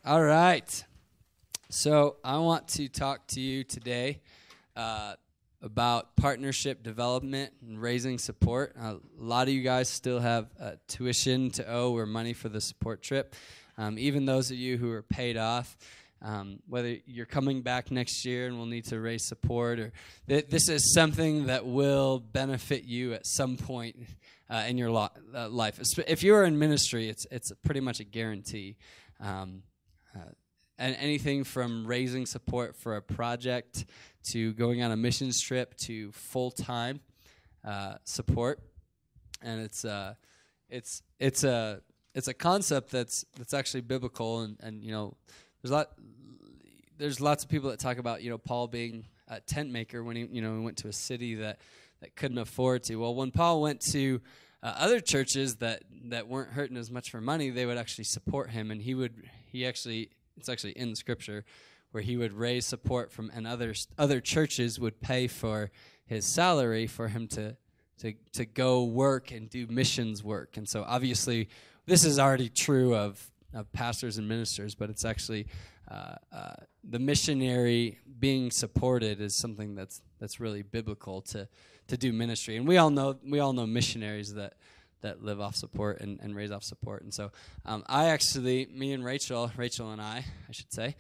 All right. So I want to talk to you today about partnership development and raising support. A lot of you guys still have tuition to owe or money for the support trip. Even those of you who are paid off, whether you're coming back next year and will need to raise support, or this is something that will benefit you at some point in your life. If you're in ministry, it's pretty much a guarantee. And anything from raising support for a project to going on a missions trip to full-time support, and it's a concept that's actually biblical, and you know there's lots of people that talk about Paul being a tent maker when he went to a city that couldn't afford to. Well, when Paul went to other churches that weren't hurting as much for money, they would actually support him, and it's actually in Scripture where he would raise support from, and other churches would pay for his salary for him to go work and do missions work. And so obviously this is already true of pastors and ministers, but it's actually the missionary being supported is something that's really biblical to do ministry. And we all know missionaries that live off support and raise off support. And so me and Rachel and I should say,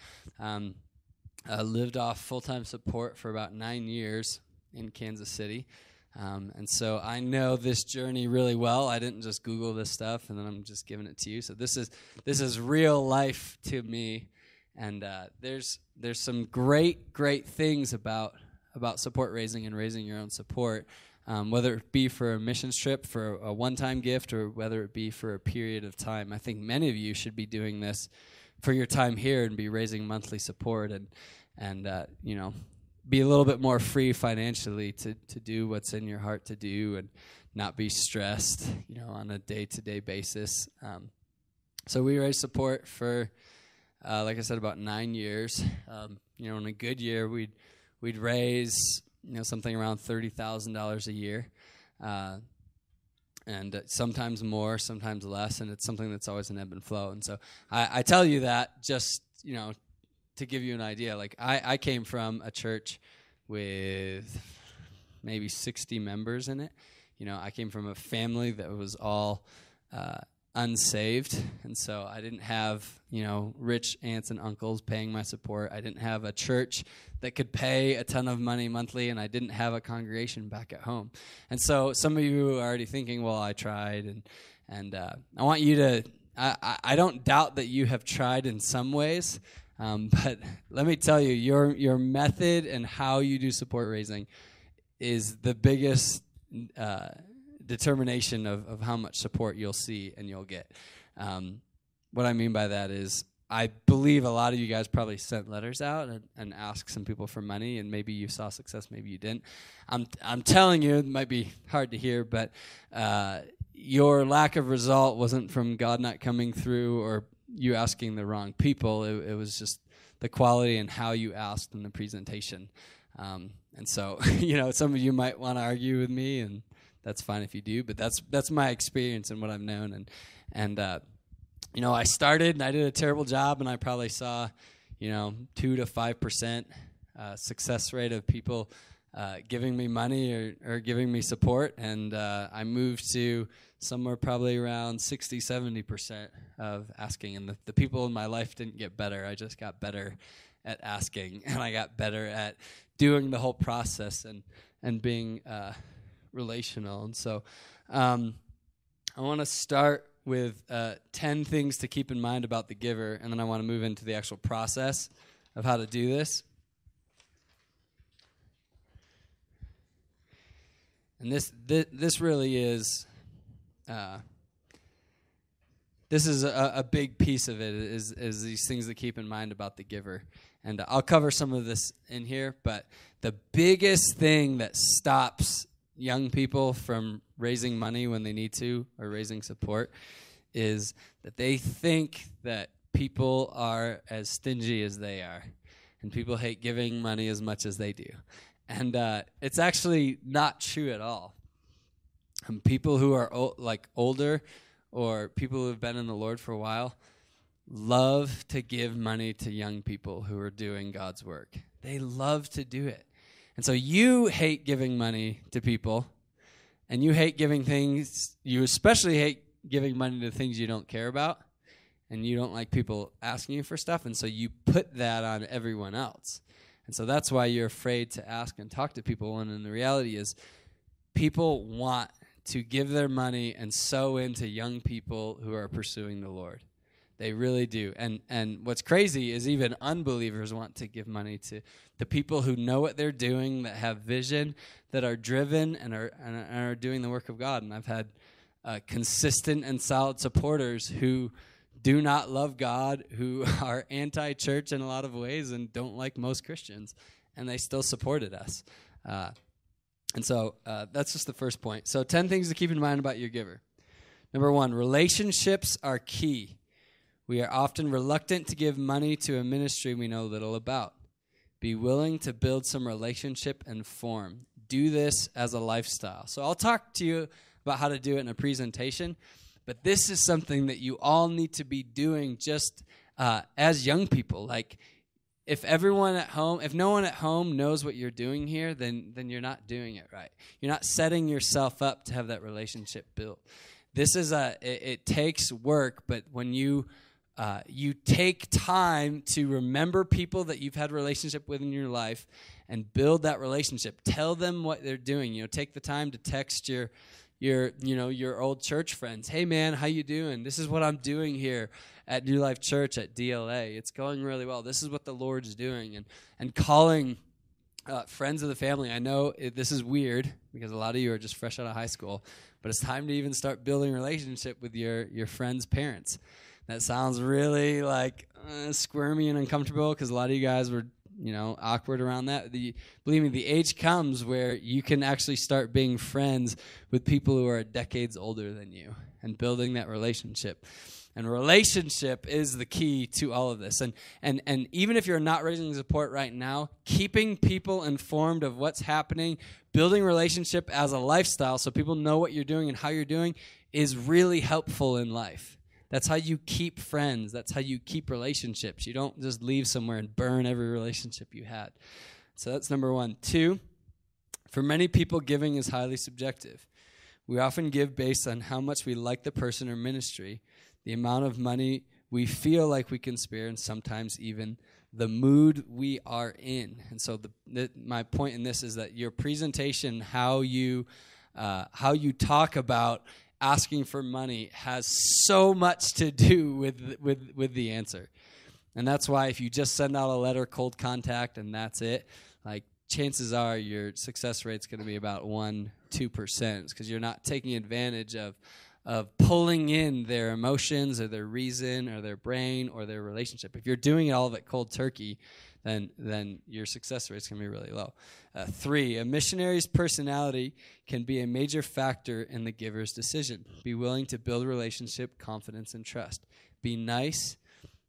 lived off full-time support for about 9 years in Kansas City. And so I know this journey really well. I didn't just Google this stuff and then I'm just giving it to you. So this is real life to me. And there's some great things about support raising and raising your own support. Whether it be for a missions trip, for a one-time gift, or whether it be for a period of time. I think many of you should be doing this for your time here and be raising monthly support and be a little bit more free financially to do what's in your heart to do and not be stressed, on a day-to-day basis. So we raised support for, like I said, about 9 years. In a good year, we'd raise something around $30,000 a year, and sometimes more, sometimes less, and it's something that's always an ebb and flow. And so I tell you that just, to give you an idea. Like I came from a church with maybe 60 members in it. I came from a family that was all unsaved, and so I didn't have rich aunts and uncles paying my support. I didn't have a church that could pay a ton of money monthly, and I didn't have a congregation back at home. And so some of you are already thinking, well, I tried, and I want you to I don't doubt that you have tried in some ways, but let me tell you, your method and how you do support raising is the biggest determination of how much support you'll see and you'll get. What I mean by that is I believe a lot of you guys probably sent letters out and asked some people for money, and maybe you saw success, maybe you didn't. I'm telling you, it might be hard to hear, but your lack of result wasn't from God not coming through or you asking the wrong people. It was just the quality and how you asked in the presentation. And so, some of you might want to argue with me, and that's fine if you do, but that's my experience and what I've known. And I started and I did a terrible job, and I probably saw, 2 to 5% success rate of people giving me money or giving me support. And I moved to somewhere probably around 60, 70% of asking. And the people in my life didn't get better. I just got better at asking, and I got better at doing the whole process and being relational. And so I want to start with 10 things to keep in mind about the giver, and then I want to move into the actual process of how to do this. And this really is this is a big piece of it is these things to keep in mind about the giver. And I'll cover some of this in here, but the biggest thing that stops young people from raising money when they need to or raising support is that they think that people are as stingy as they are, and people hate giving money as much as they do. And it's actually not true at all. People who are older or people who have been in the Lord for a while, love to give money to young people who are doing God's work. They love to do it. And so you hate giving money to people, and you hate giving things, you especially hate giving money to things you don't care about, and you don't like people asking you for stuff, and so you put that on everyone else. And so that's why you're afraid to ask and talk to people, and the reality is people want to give their money and sow into young people who are pursuing the Lord. They really do. And what's crazy is even unbelievers want to give money to the people who know what they're doing, that have vision, that are driven and are doing the work of God. And I've had consistent and solid supporters who do not love God, who are anti-church in a lot of ways and don't like most Christians, and they still supported us. And so that's just the first point. So 10 things to keep in mind about your giver. Number 1, relationships are key. We are often reluctant to give money to a ministry we know little about. Be willing to build some relationship and form. Do this as a lifestyle. So I'll talk to you about how to do it in a presentation, but this is something that you all need to be doing just as young people. Like, if no one at home knows what you're doing here, then you're not doing it right. You're not setting yourself up to have that relationship built. This is it takes work, but when you take time to remember people that you've had relationship with in your life and build that relationship. Tell them what they're doing. Take the time to text your old church friends. Hey man, how you doing? This is what I'm doing here at New Life Church at DLA. It's going really well. This is what the Lord's doing. And calling friends of the family. I know this is weird because a lot of you are just fresh out of high school, but it's time to even start building a relationship with your friends' parents. That sounds really like squirmy and uncomfortable because a lot of you guys were, awkward around that. Believe me, the age comes where you can actually start being friends with people who are decades older than you and building that relationship. And relationship is the key to all of this. And even if you're not raising support right now, keeping people informed of what's happening, building relationship as a lifestyle so people know what you're doing and how you're doing is really helpful in life. That's how you keep friends. That's how you keep relationships. You don't just leave somewhere and burn every relationship you had. So that's number 1. 2, for many people, giving is highly subjective. We often give based on how much we like the person or ministry, the amount of money we feel like we can spare, and sometimes even the mood we are in. And so my point in this is that your presentation, how you talk about asking for money has so much to do with the answer. And that's why if you just send out a letter, cold contact, and that's it, like chances are your success rate's going to be about 1-2%, because you're not taking advantage of pulling in their emotions or their reason or their brain or their relationship. If you're doing all of it cold turkey, then your success rate's going to be really low. 3, a missionary's personality can be a major factor in the giver's decision. Be willing to build relationship, confidence, and trust. Be nice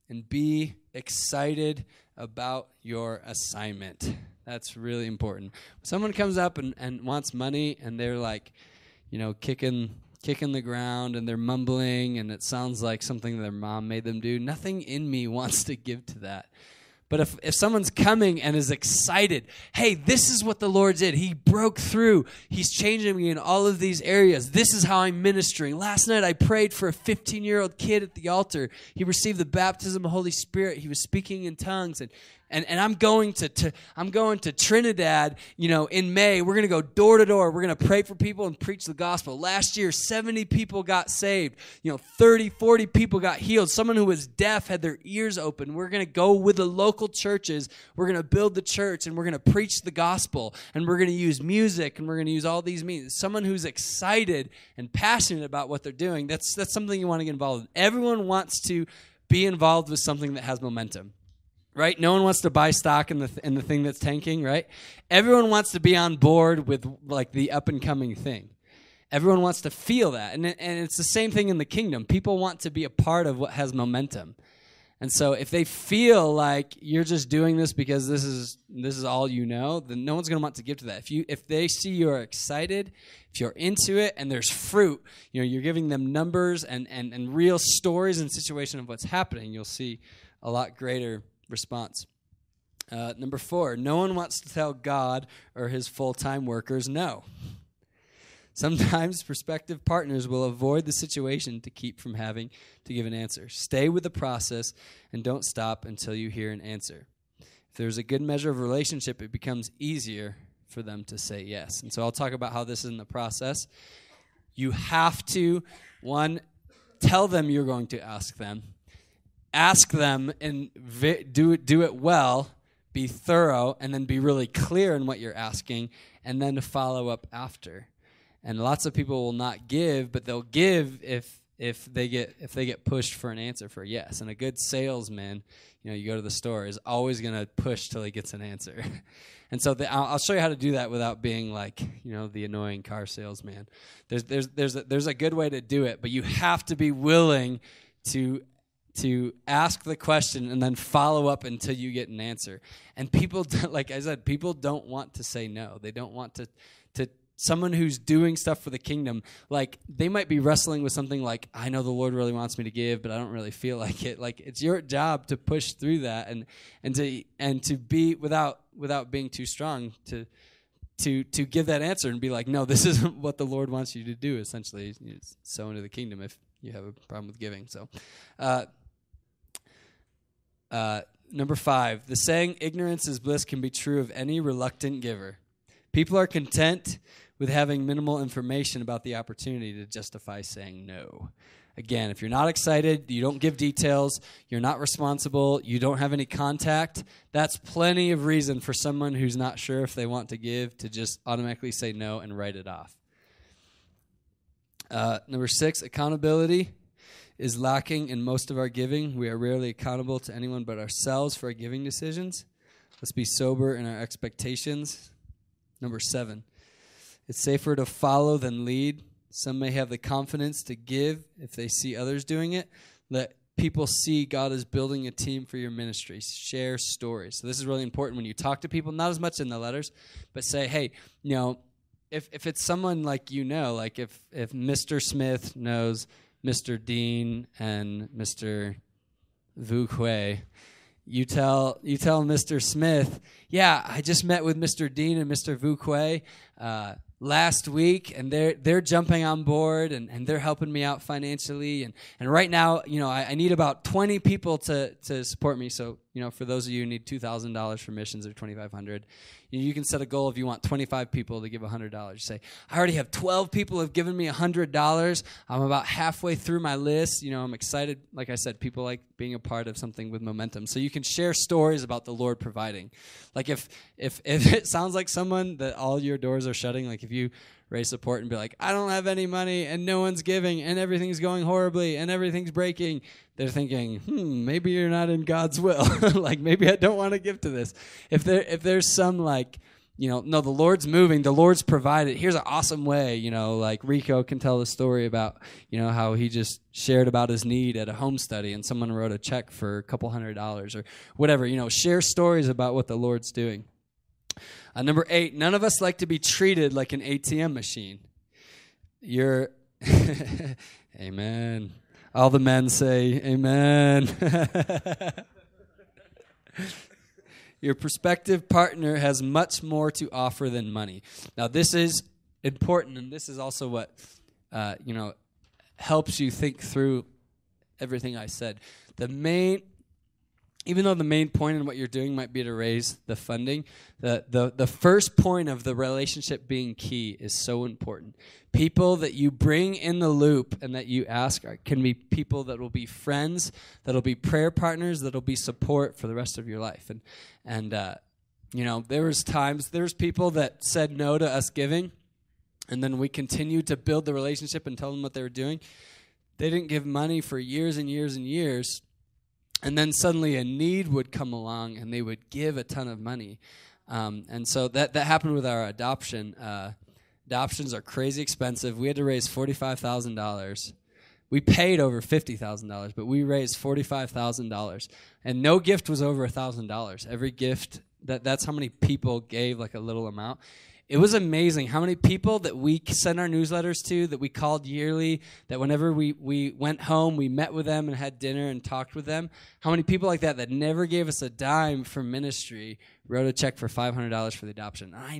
and be excited about your assignment. That's really important. When someone comes up and wants money and they're like, kicking the ground and they're mumbling and it sounds like something their mom made them do, nothing in me wants to give to that. But if someone's coming and is excited, hey, this is what the Lord did. He broke through. He's changing me in all of these areas. This is how I'm ministering. Last night I prayed for a 15-year-old kid at the altar. He received the baptism of the Holy Spirit. He was speaking in tongues, and I'm going to Trinidad, in May. We're going to go door to door. We're going to pray for people and preach the gospel. Last year, 70 people got saved. 30, 40 people got healed. Someone who was deaf had their ears open. We're going to go with the local churches. We're going to build the church, and we're going to preach the gospel, and we're going to use music, and we're going to use all these means. Someone who's excited and passionate about what they're doing, that's something you want to get involved in. Everyone wants to be involved with something that has momentum. Right? No one wants to buy stock in the thing that's tanking, right? Everyone wants to be on board with like the up and coming thing. Everyone wants to feel that. And it's the same thing in the kingdom. People want to be a part of what has momentum. And so if they feel like you're just doing this because this is all you know, then no one's going to want to give to that. If they see you're excited, if you're into it, and there's fruit, you're giving them numbers and real stories and situation of what's happening, you'll see a lot greater response. Number 4, no one wants to tell God or his full-time workers no. Sometimes prospective partners will avoid the situation to keep from having to give an answer. Stay with the process and don't stop until you hear an answer. If there's a good measure of relationship, it becomes easier for them to say yes. And so I'll talk about how this is in the process. You have to, 1, tell them you're going to ask them. Ask them and do it well, be thorough, and then be really clear in what you're asking, and then follow up after. And lots of people will not give, but they'll give if they get pushed for an answer for a yes. And a good salesman, you go to the store, is always going to push till he gets an answer. And so I'll show you how to do that without being like the annoying car salesman. There's a good way to do it, but you have to be willing to ask the question and then follow up until you get an answer. And people, like I said, people don't want to say no. They don't want to someone who's doing stuff for the kingdom, like they might be wrestling with something like, I know the Lord really wants me to give, but I don't really feel like it. Like it's your job to push through that and to be without being too strong to give that answer and be like, no, this isn't what the Lord wants you to do. Essentially, sow into the kingdom if you have a problem with giving. So, number 5, the saying ignorance is bliss can be true of any reluctant giver. People are content with having minimal information about the opportunity to justify saying no. Again, if you're not excited, you don't give details, you're not responsible, you don't have any contact, that's plenty of reason for someone who's not sure if they want to give to just automatically say no and write it off. Number 6, accountability is lacking in most of our giving. We are rarely accountable to anyone but ourselves for our giving decisions. Let's be sober in our expectations. Number 7, it's safer to follow than lead. Some may have the confidence to give if they see others doing it. Let people see God is building a team for your ministry. Share stories. So this is really important when you talk to people, not as much in the letters, but say, hey, if it's someone like like if Mr. Smith knows Mr. Dean and Mr. Vu Kuei, you tell Mr. Smith, yeah, I just met with Mr. Dean and Mr. Vu Kuei last week, and they're jumping on board, and they're helping me out financially, and right now, I need about 20 people to support me. So, for those of you who need $2,000 for missions or $2,500, you can set a goal if you want 25 people to give $100. You say, I already have 12 people who have given me $100. I'm about halfway through my list. I'm excited. Like I said, people like being a part of something with momentum. So you can share stories about the Lord providing. Like if it sounds like someone that all your doors are shutting, like if you raise support and be like, I don't have any money and no one's giving and everything's going horribly and everything's breaking, they're thinking, maybe you're not in God's will. Like maybe I don't want to give to this. If there's some like, no, the Lord's moving, the Lord's provided. Here's an awesome way, like Rico can tell the story about, how he just shared about his need at a home study and someone wrote a check for a couple $100 or whatever, share stories about what the Lord's doing. Number 8, none of us like to be treated like an ATM machine. Amen. All the men say amen. Your prospective partner has much more to offer than money. Now, this is important, and this is also what, helps you think through everything I said. Even though the main point in what you're doing might be to raise the funding, the first point of the relationship being key is so important. People that you bring in the loop and that you ask can be people that will be friends, that will be prayer partners, that will be support for the rest of your life. And there's people that said no to us giving, and then we continued to build the relationship and tell them what they were doing. They didn't give money for years and years and years. And then suddenly a need would come along, and they would give a ton of money. And so that happened with our adoption. Adoptions are crazy expensive. We had to raise $45,000 We paid over $50,000, but we raised $45,000, and no gift was over $1,000. Every gift, that's how many people gave like a little amount. It was amazing how many people that we sent our newsletters to, that we called yearly, that whenever we went home, we met with them and had dinner and talked with them. How many people like that never gave us a dime for ministry wrote a check for $500 for the adoption. And I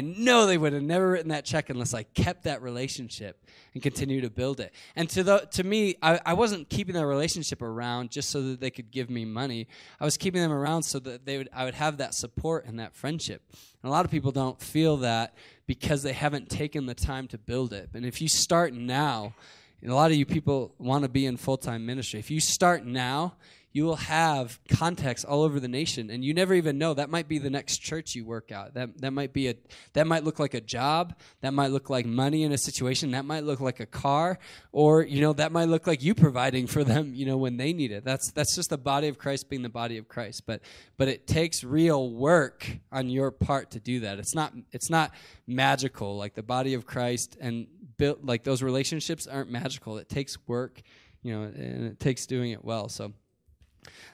know they would have never written that check unless I kept that relationship and continue to build it. And to me, I wasn't keeping that relationship around just so that they could give me money. I was keeping them around so that I would have that support and that friendship. And a lot of people don't feel that because they haven't taken the time to build it. And if you start now, and a lot of you people want to be in full-time ministry, if you start now, you will have contacts all over the nation, and you never even know. That might be the next church you work out. That might look like a job. That might look like money in a situation. That might look like a car, or that might look like you providing for them, when they need it. That's just the body of Christ being the body of Christ. But it takes real work on your part to do that. It's not magical like the body of Christ, and built like those relationships aren't magical. It takes work, and it takes doing it well. So.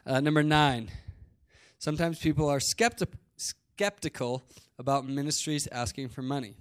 Number 9, sometimes people are skeptical about ministries asking for money.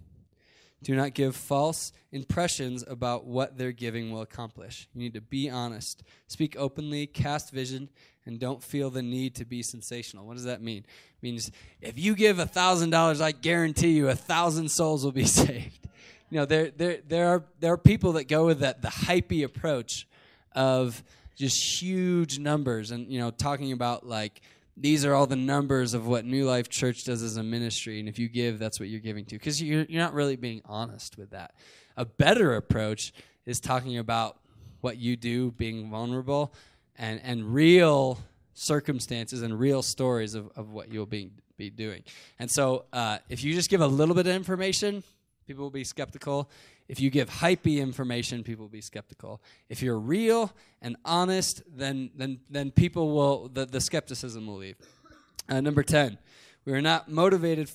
Do not give false impressions about what their giving will accomplish. You need to be honest. Speak openly, cast vision, and don't feel the need to be sensational. What does that mean? It means if you give $1,000, I guarantee you 1,000 souls will be saved. There are people that go with the hypey approach of just huge numbers and, talking about like, these are all the numbers of what New Life Church does as a ministry. And if you give, that's what you're giving to. Because you're not really being honest with that. A better approach is talking about what you do, being vulnerable, and real circumstances and real stories of what you'll be doing. And so if you just give a little bit of information, people will be skeptical. If you give hypey information, people will be skeptical. If you're real and honest, then people will, the skepticism will leave. Number 10, we are not motivated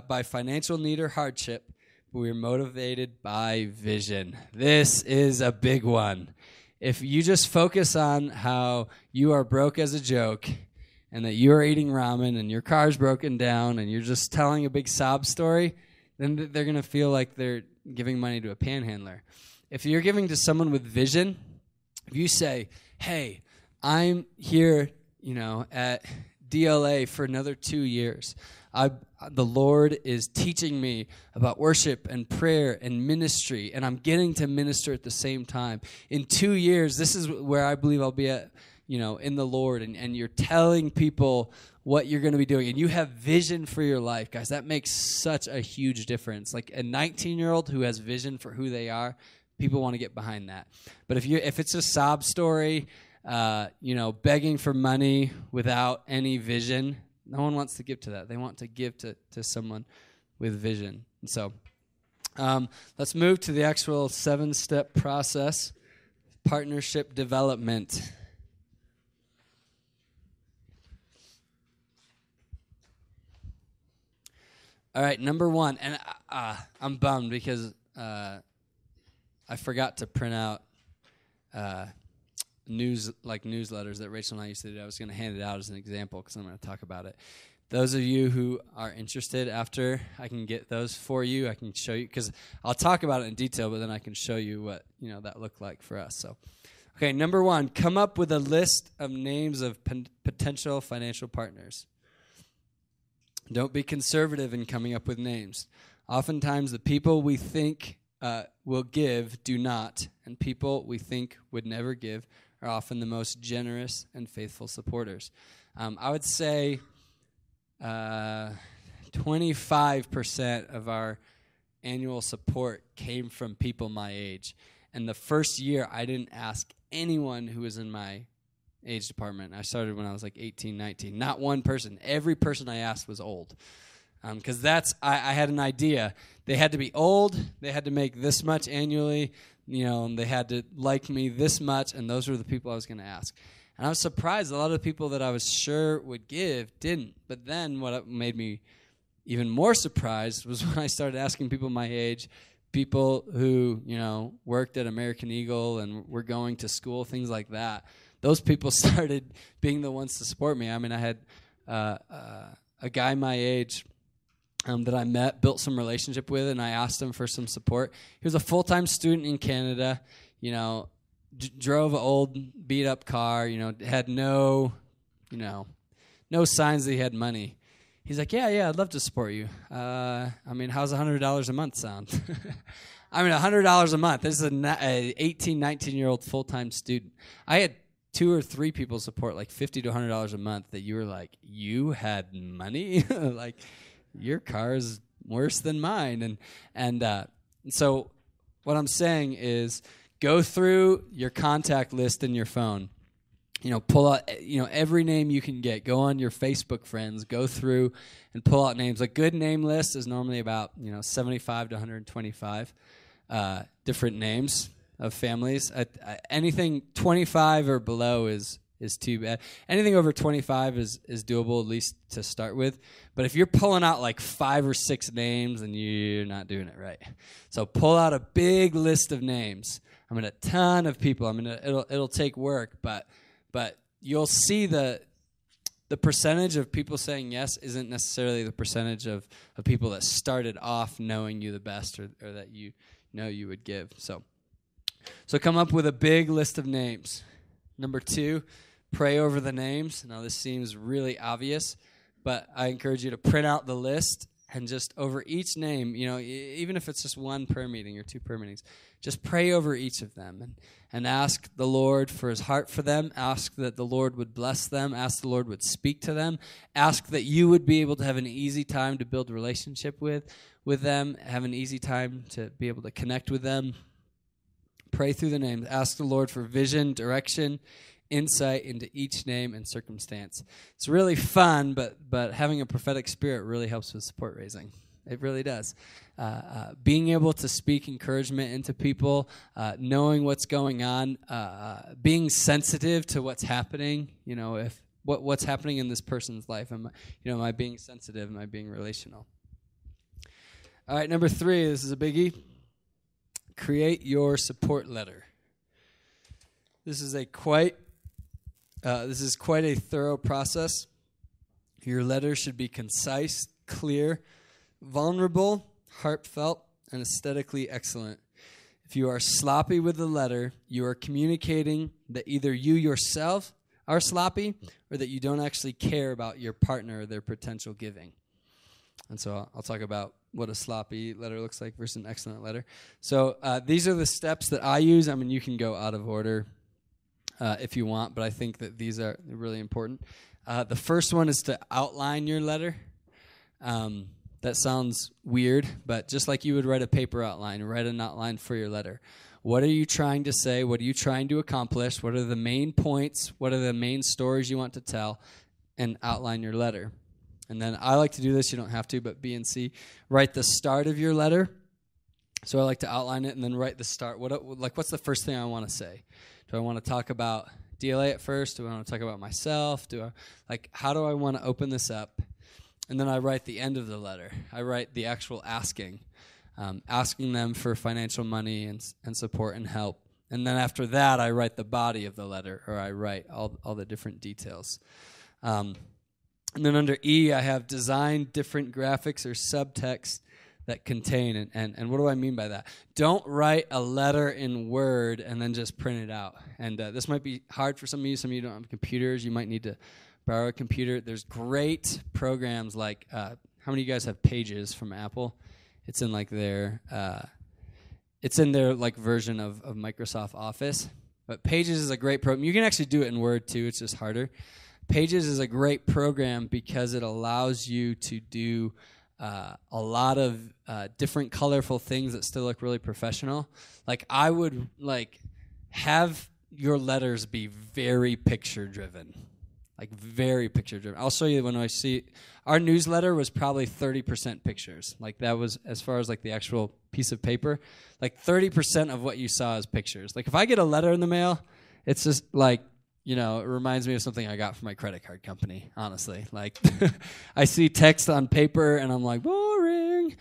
by financial need or hardship, but we are motivated by vision. This is a big one. If you just focus on how you are broke as a joke and that you're eating ramen and your car's broken down and you're just telling a big sob story, then they're going to feel like they're giving money to a panhandler. If you're giving to someone with vision, if you say, hey, I'm here, at DLA for another 2 years. The Lord is teaching me about worship and prayer and ministry, and I'm getting to minister at the same time. In 2 years, this is where I believe I'll be at, in the Lord, and you're telling people what you're going to be doing, and you have vision for your life, guys. That makes such a huge difference. Like a 19-year-old who has vision for who they are, people want to get behind that. But if it's a sob story, begging for money without any vision, no one wants to give to that. They want to give to someone with vision. And so let's move to the actual 7-step process, partnership development. All right, number 1, and I'm bummed because I forgot to print out newsletters that Rachel and I used to do. I was going to hand it out as an example because I'm going to talk about it. Those of you who are interested, after I can get those for you, I can show you, because I'll talk about it in detail, but then I can show you what that looked like for us. So, okay, number 1, come up with a list of names of potential financial partners. Don't be conservative in coming up with names. Oftentimes, the people we think will give do not, and people we think would never give are often the most generous and faithful supporters. I would say 25% of our annual support came from people my age. And the first year, I didn't ask anyone who was in my age department. I started when I was like 18, 19. Not one person. Every person I asked was old. Because I had an idea. They had to be old. They had to make this much annually. And they had to like me this much. And those were the people I was going to ask. And I was surprised. A lot of the people that I was sure would give didn't. But then what made me even more surprised was when I started asking people my age, people who, worked at American Eagle and were going to school, things like that. Those people started being the ones to support me. I mean, I had a guy my age that I met, built some relationship with, and I asked him for some support. He was a full-time student in Canada, drove an old beat-up car, had no signs that he had money. He's like, yeah, I'd love to support you. How's $100 a month sound? $100 a month. This is an 18, 19-year-old full-time student. I had 2 or 3 people support like $50 to $100 a month that you were like, you had money? Like, your car is worse than mine. And so what I'm saying is go through your contact list in your phone. Pull out, every name you can get. Go on your Facebook friends. Go through and pull out names. A good name list is normally about, 75 to 125 different names of families. Anything 25 or below is too bad. Anything over 25 is doable, at least to start with. But if you're pulling out like 5 or 6 names, then you're not doing it right. So pull out a big list of names. A ton of people. It'll take work, but you'll see the percentage of people saying yes isn't necessarily the percentage of people that started off knowing you the best or that you would give. So come up with a big list of names. Number 2, pray over the names. Now, this seems really obvious, but I encourage you to print out the list and just over each name, even if it's just 1 prayer meeting or 2 prayer meetings, just pray over each of them and ask the Lord for his heart for them. Ask that the Lord would bless them. Ask the Lord would speak to them. Ask that you would be able to have an easy time to build a relationship with them, have an easy time to be able to connect with them. Pray through the names. Ask the Lord for vision, direction, insight into each name and circumstance. It's really fun, but having a prophetic spirit really helps with support raising. It really does. Being able to speak encouragement into people, knowing what's going on, being sensitive to what's happening. If what's happening in this person's life. Am I being sensitive? Am I being relational? All right, number 3. This is a biggie. Create your support letter. This is quite a thorough process. Your letter should be concise, clear, vulnerable, heartfelt, and aesthetically excellent. If you are sloppy with the letter, you are communicating that either you yourself are sloppy or that you don't actually care about your partner or their potential giving. And so I'll talk about what a sloppy letter looks like versus an excellent letter. So these are the steps that I use. You can go out of order if you want, but I think that these are really important. The first one is to outline your letter. That sounds weird, but just like you would write a paper outline, write an outline for your letter. What are you trying to say? What are you trying to accomplish? What are the main points? What are the main stories you want to tell? And outline your letter. And then I like to do this. You don't have to, but B and C. Write the start of your letter. So I like to outline it and then write the start. What's the first thing I want to say? Do I want to talk about DLA at first? Do I want to talk about myself? How do I want to open this up? And then I write the end of the letter. I write the actual asking them for financial money and support and help. And then after that, I write the body of the letter, or I write all the different details. And then under E, I have design different graphics or subtext that contain. And what do I mean by that? Don't write a letter in Word and then just print it out. And this might be hard for some of you. Some of you don't have computers. You might need to borrow a computer. There's great programs like, how many of you guys have Pages from Apple? It's in their version of Microsoft Office. But Pages is a great program. You can actually do it in Word too. It's just harder. Pages is a great program because it allows you to do a lot of different colorful things that still look really professional. I would have your letters be very picture driven. Very picture driven. I'll show you when I see our newsletter was probably 30% pictures. That was as far as the actual piece of paper. 30% of what you saw is pictures. If I get a letter in the mail, it's just it reminds me of something I got from my credit card company, honestly. I see text on paper, and I'm like, boring.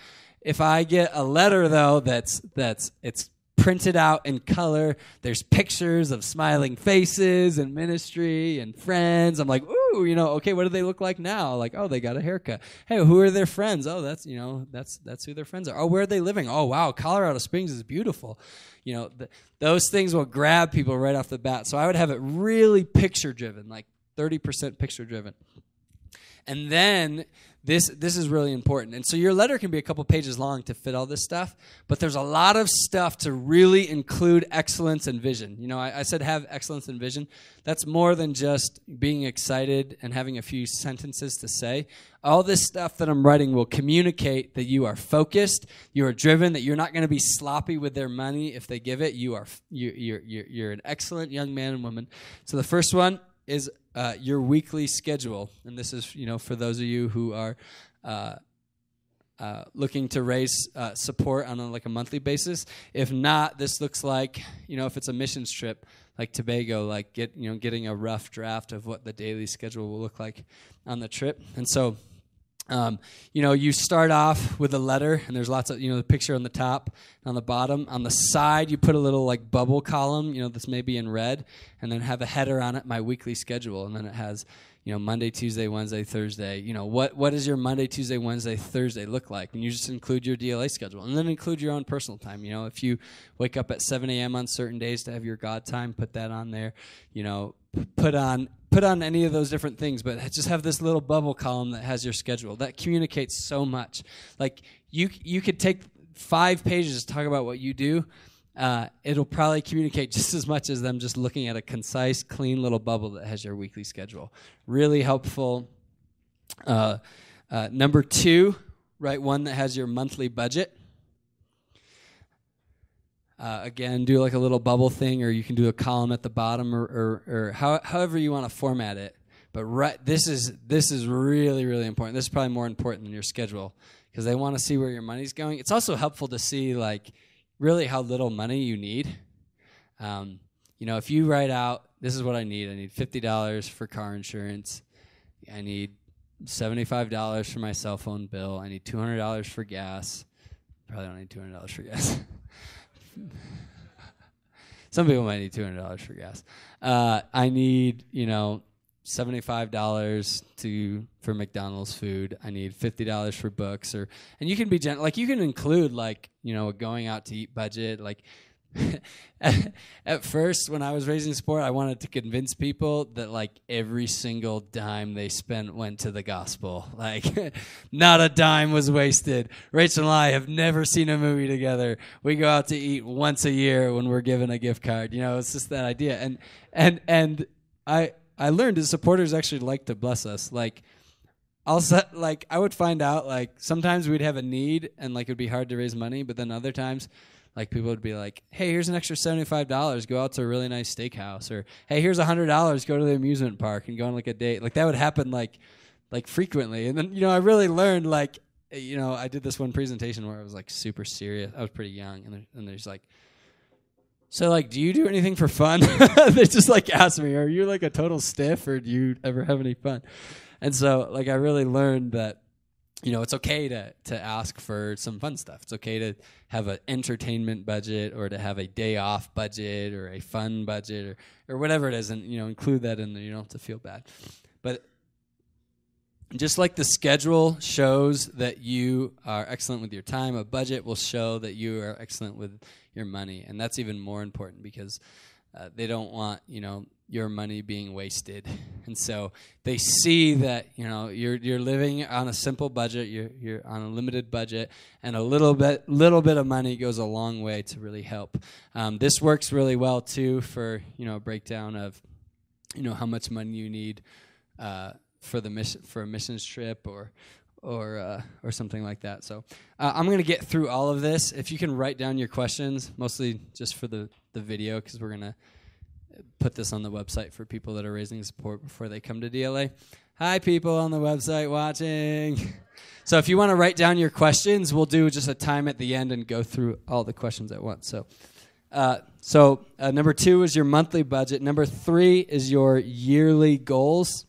if I get a letter though it's printed out in color, there's pictures of smiling faces and ministry and friends, I'm like, ooh, okay, what do they look like now? Like, oh, they got a haircut. Hey, who are their friends? Oh, that's who their friends are. Oh, where are they living? Oh, wow, Colorado Springs is beautiful. Those things will grab people right off the bat. So I would have it really picture driven, like 30% picture driven. And then this is really important. And so your letter can be a couple pages long to fit all this stuff, but there's a lot of stuff to really include excellence and vision. I said have excellence and vision. That's more than just being excited and having a few sentences to say. All this stuff that I'm writing will communicate that you are focused, you are driven, that you're not going to be sloppy with their money if they give it. You're an excellent young man and woman. So the first one is your weekly schedule, and this is for those of you who are looking to raise support on a monthly basis. If not, this looks like if it's a missions trip like Tobago, like getting a rough draft of what the daily schedule will look like on the trip. And so you start off with a letter, and there's lots of, the picture on the top, on the bottom. On the side, you put a little bubble column, that's maybe in red, and then have a header on it, my weekly schedule. And then it has, Monday, Tuesday, Wednesday, Thursday. What does your Monday, Tuesday, Wednesday, Thursday look like? And you just include your DLA schedule. And then include your own personal time. If you wake up at 7 a.m. on certain days to have your God time, put that on there. Put on any of those different things, but just have this little bubble column that has your schedule. That communicates so much. Like you could take 5 pages to talk about what you do. It'll probably communicate just as much as them just looking at a concise, clean little bubble that has your weekly schedule. Really helpful. Number 2, write one that has your monthly budget. Again, do like a little bubble thing, or you can do a column at the bottom, or however you want to format it. But this is really, really important. This is probably more important than your schedule, because they want to see where your money's going. It's also helpful to see really how little money you need. If you write out, this is what I need. I need $50 for car insurance. I need $75 for my cell phone bill. I need $200 for gas. Probably don't need $200 for gas. Some people might need $200 for gas. I need, $75 for McDonald's food. I need $50 for books, and you can be you can include a going out to eat budget. At first, when I was raising support, I wanted to convince people that every single dime they spent went to the gospel. Not a dime was wasted. Rachel and I have never seen a movie together. We go out to eat once a year when we're given a gift card. It's just that idea. And I learned that supporters actually like to bless us. I would find out sometimes we'd have a need and it'd be hard to raise money, but then other times people would be like, hey, here's an extra $75, go out to a really nice steakhouse, or hey, here's $100, go to the amusement park and go on a date. That would happen frequently. And then I really learned I did this one presentation where I was super serious. I was pretty young, and there's so do you do anything for fun? They just asked me, are you a total stiff, or do you ever have any fun? And so I really learned that it's okay to ask for some fun stuff. It's okay to have an entertainment budget, or to have a day off budget, or a fun budget, or whatever it is, and include that in there. You don't have to feel bad. But just like the schedule shows that you are excellent with your time, a budget will show that you are excellent with your money. And that's even more important, because they don't want, your money being wasted. And so they see that, you're living on a simple budget, you're on a limited budget, and a little bit of money goes a long way to really help. This works really well too for, a breakdown of, how much money you need for a missions trip or something like that. So I'm going to get through all of this. If you can write down your questions, mostly just for the video, because we're going to put this on the website for people that are raising support before they come to DLA. Hi, people on the website watching. So if you want to write down your questions, we'll do just a time at the end and go through all the questions at once. So number 2 is your monthly budget. Number 3 is your yearly goals,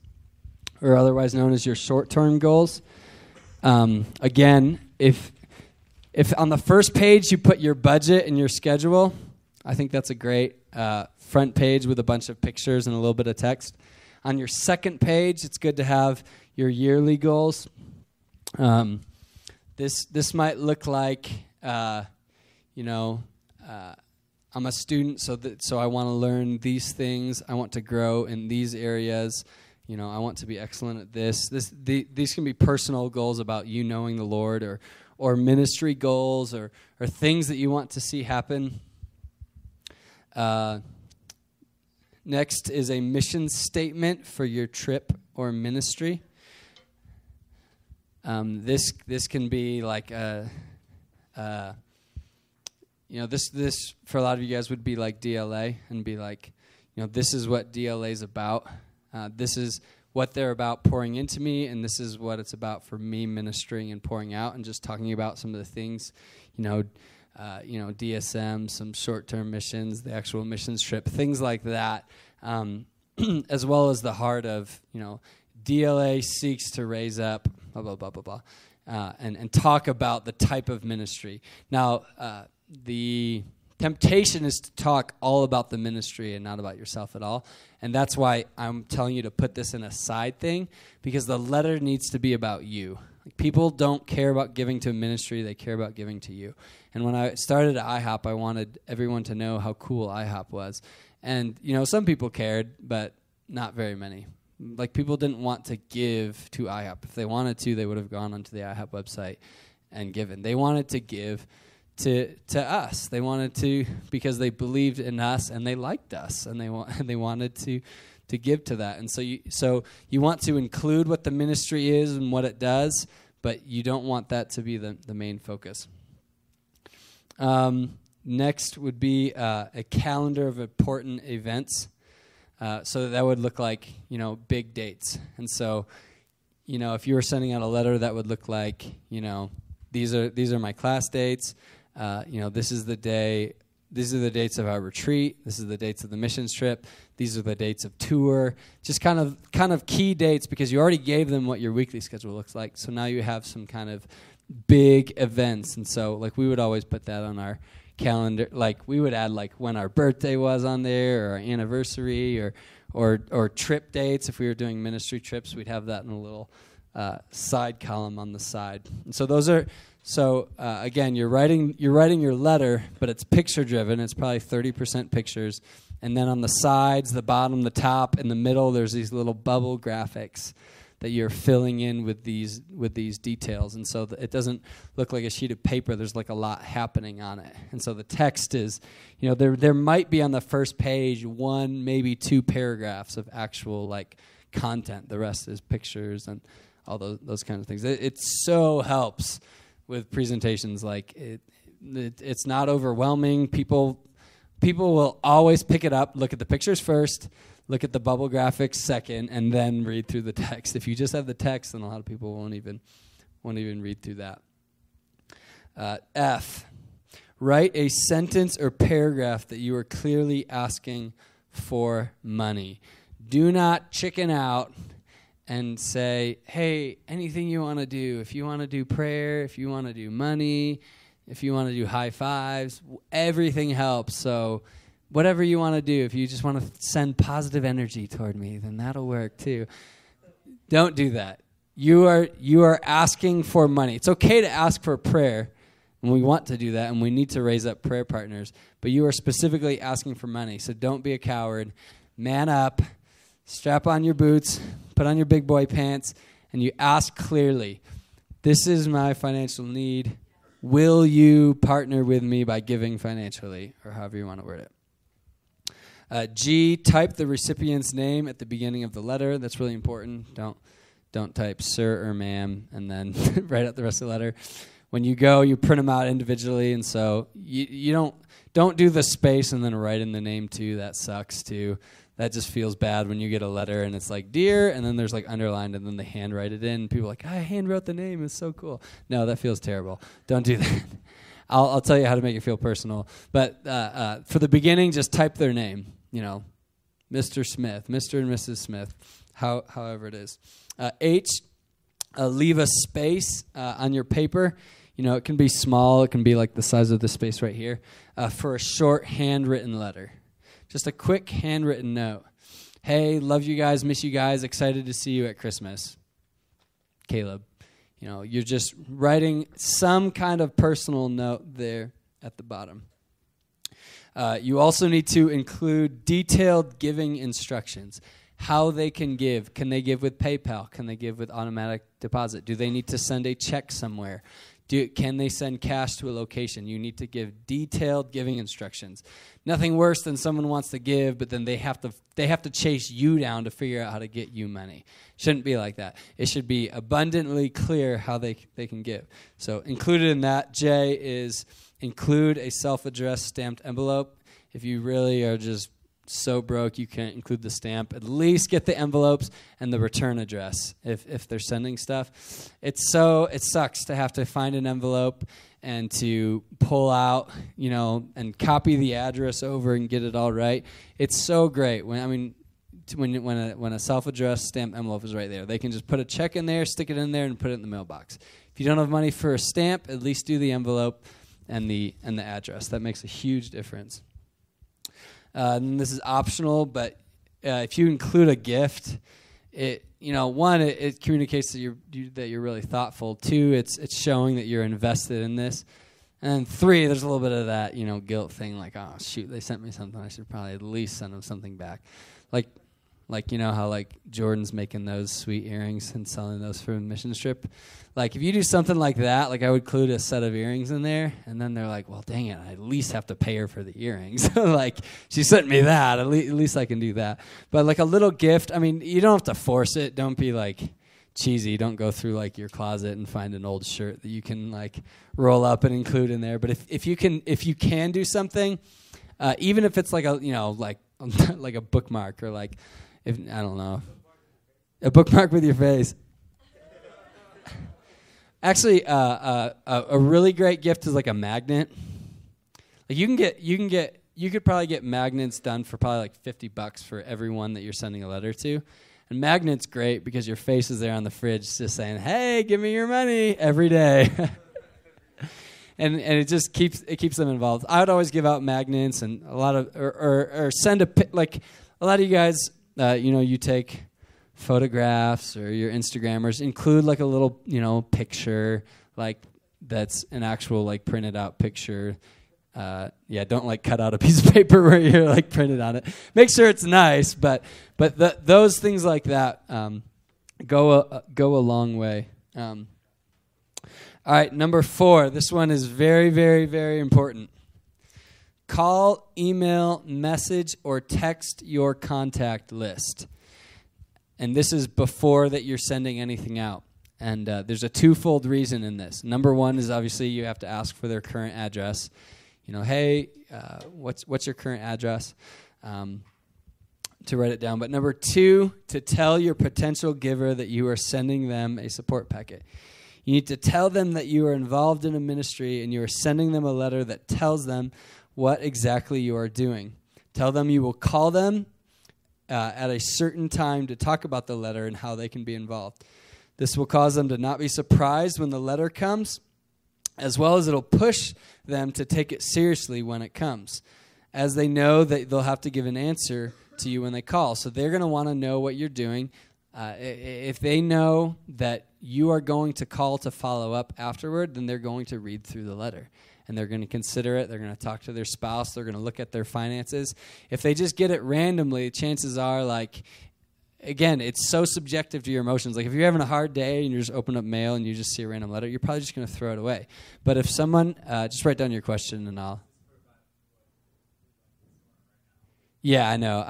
or otherwise known as your short-term goals. Again, if if on the first page you put your budget and your schedule, I think that's a great front page with a bunch of pictures and a little bit of text. On your second page, it's good to have your yearly goals. This might look like, I'm a student, so I want to learn these things. I want to grow in these areas. I want to be excellent at this. These can be personal goals about you knowing the Lord, or ministry goals, or things that you want to see happen. Next is a mission statement for your trip or ministry. This can be like this for a lot of you guys would be like DLA, and be like, this is what DLA is about. This is what they're about pouring into me, and this is what it's about for me ministering and pouring out, and just talking about some of the things, DSM, some short-term missions, the actual missions trip, things like that, as well as the heart of, DLA seeks to raise up, blah, blah, blah, blah, blah, and talk about the type of ministry. Now, the temptation is to talk all about the ministry and not about yourself at all, and that's why I'm telling you to put this in a side thing, because the letter needs to be about you. People don't care about giving to a ministry, they care about giving to you. And when I started at IHOP, I wanted everyone to know how cool IHOP was. And, some people cared, but not very many. Like, people didn't want to give to IHOP. If they wanted to, they would have gone onto the IHOP website and given. They wanted to give to us. They wanted to because they believed in us and they liked us, and they wanted to give to that. And so you want to include what the ministry is and what it does, but you don't want that to be the main focus. Next would be a calendar of important events. So that would look like, big dates. And so, if you were sending out a letter, that would look like, these are my class dates. This is the day. These are the dates of our retreat. This is the dates of the missions trip. These are the dates of tour. Just kind of key dates, because you already gave them what your weekly schedule looks like. So now you have some kind of big events. And so, we would always put that on our calendar. We would add when our birthday was on there, or our anniversary, or trip dates. If we were doing ministry trips, we'd have that in a little side column on the side. And so those are. So again, you're writing your letter, but it's picture driven. It's probably 30% pictures, and then on the sides, the bottom, the top, in the middle, there's these little bubble graphics that you're filling in with these details. And so it doesn't look like a sheet of paper. There's a lot happening on it. And so the text is, there might be on the first page 1, maybe 2 paragraphs of actual content. The rest is pictures and all those kinds of things. It so helps with presentations. It's not overwhelming. People will always pick it up, look at the pictures first, look at the bubble graphics second, and then read through the text. If you just have the text, then a lot of people won't even read through that. F, write a sentence or paragraph that you are clearly asking for money. Do not chicken out and say, hey, anything you want to do. If you want to do prayer, if you want to do money, if you want to do high fives, everything helps. So whatever you want to do, if you just want to send positive energy toward me, then that'll work too. Don't do that. You are asking for money. It's okay to ask for prayer, and we want to do that, and we need to raise up prayer partners, but you are specifically asking for money. So don't be a coward. Man up. Strap on your boots, put on your big boy pants, and you ask clearly, this is my financial need. Will you partner with me by giving financially, or however you want to word it? G, type the recipient's name at the beginning of the letter. That's really important. Don't type sir or ma'am and then write out the rest of the letter. When you go, you print them out individually, and so you don't do the space and then write in the name too. That sucks too. That just feels bad when you get a letter and it's dear, and then there's underlined, and then they handwrite it in. People are I handwrote the name. It's so cool. No, that feels terrible. Don't do that. I'll tell you how to make it feel personal. But for the beginning, just type their name. Mr. Smith, Mr. and Mrs. Smith, however it is. H, leave a space on your paper. It can be small. It can be like the size of this space right here, for a short handwritten letter. Just a quick handwritten note. Hey, love you guys, miss you guys, excited to see you at Christmas. Caleb. You're just writing some kind of personal note there at the bottom. You also need to include detailed giving instructions. How they can give. Can they give with PayPal? Can they give with automatic deposit? Do they need to send a check somewhere? Can they send cash to a location? You need to give detailed giving instructions. Nothing worse than someone wants to give, but then they have to chase you down to figure out how to get you money. Shouldn't be like that. It should be abundantly clear how they can give. So included in that, J, is include a self-addressed stamped envelope. If you really are just so broke you can't include the stamp, at least get the envelopes and the return address if they're sending stuff. It sucks to have to find an envelope and to pull out, and copy the address over and get it all right. It's so great when a self-addressed stamp envelope is right there. They can just put a check in there, stick it in there, and put it in the mailbox. If you don't have money for a stamp, at least do the envelope and the address. That makes a huge difference. And this is optional, but if you include a gift, it communicates that you're really thoughtful. 2, it's showing that you're invested in this. And 3, there's a little bit of that guilt thing, like, oh shoot, they sent me something, I should probably at least send them something back, like how Jordan's making those sweet earrings and selling those for a mission trip. Like if you do something like that, I would include a set of earrings in there, and then they're like, well, dang it, I at least have to pay her for the earrings. She sent me that, at least I can do that. But a little gift, you don't have to force it. Don't be cheesy. Don't go through your closet and find an old shirt that you can roll up and include in there. But if you can do something, even if it's a bookmark, or if I don't know, a bookmark with your face. Actually, a really great gift is a magnet. You could probably get magnets done for probably $50 for everyone that you're sending a letter to. And magnets great because your face is there on the fridge just saying, "Hey, give me your money," every day. and it just keeps them involved. I would always give out magnets and a lot of or send a lot of you guys. You take photographs, or your Instagrammers include a little picture that's an actual printed out picture. Don't cut out a piece of paper where you're printed on it. Make sure it's nice, but those things like that go a long way. All right, number 4. This one is very, very, very important. Call, email, message, or text your contact list. And this is before that you're sending anything out. And there's a twofold reason in this. Number 1 is obviously you have to ask for their current address. Hey, what's your current address? To write it down. But number 2, to tell your potential giver that you are sending them a support packet. You need to tell them that you are involved in a ministry and you are sending them a letter that tells them what exactly you are doing. Tell them you will call them at a certain time to talk about the letter and how they can be involved. This will cause them to not be surprised when the letter comes, as well as it'll push them to take it seriously when it comes, as they know that they'll have to give an answer to you when they call. So they're going to want to know what you're doing. If they know that you are going to call to follow up afterward, then they're going to read through the letter. And they're going to consider it. They're going to talk to their spouse. They're going to look at their finances. If they just get it randomly, chances are, again, it's so subjective to your emotions. If you're having a hard day and you just open up mail and you just see a random letter, you're probably just going to throw it away. But if someone, just write down your question and I'll. Yeah, I know.